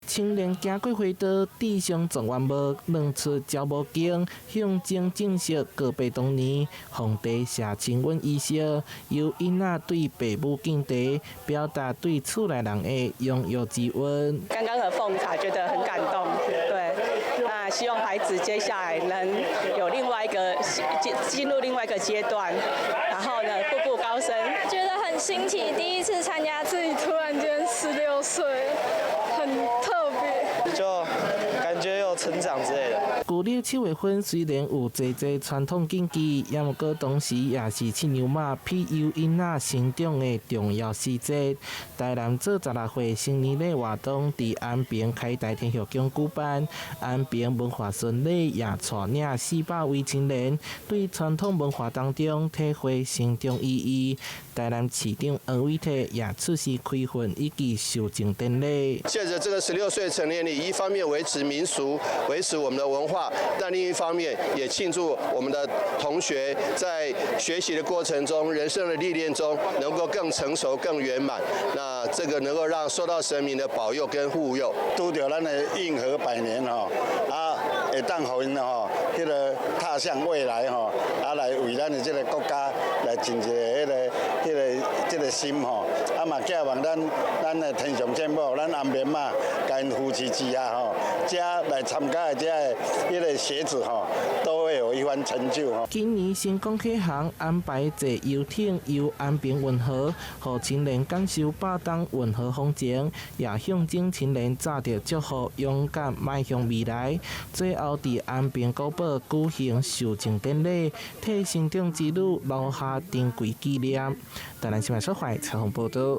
青年行過花道，地上狀元帽，兩出招無經，象徵正式告別當年皇帝寫親吻儀式，由囡仔對父母敬茶，表達對厝內人的擁有之恩。剛剛的奉茶覺得很感動，對，那希望孩子接下來能有另外一個進入另外一個階段，然後呢步步高升，覺得很新奇，第一次參加，自己突然間16歲，很特別，就感覺有成長之類的。舊曆7月份雖然有濟傳統禁忌，也毋過當時也是飼牛馬庇佑囡仔成長的重要時節。台南做16歲成年禮活動佇安平開大天後宮舉辦，安平文化巡禮也帶領400位青年，對傳統文化當中體會成長意義。台南市長黃偉哲也出席開訓以及授證典禮。借着這個16歲成年禮，一方面維持民俗，維持我們的文化，但另一方面也慶祝我們的同學在學習的過程中、人生的歷練中，能夠更成熟、更圓滿。那這個能夠讓受到神明的保佑跟護佑，拄着咱的應和百年會當互因迄個踏向未來來為咱的這個國家來盡一個這個心嘛寄望咱的天上天母，咱安平嘛，甲因扶持之下這來參加的這迄個學子都會有一番成就今年成功客行安排坐遊艇遊安平運河，讓青年感受8冬運河風情，也象徵青年揸着祝福，勇敢邁向未來。最後佇安平古堡舉行授證典禮，替成長之路留下珍貴紀念。台南新聞社會採訪報道。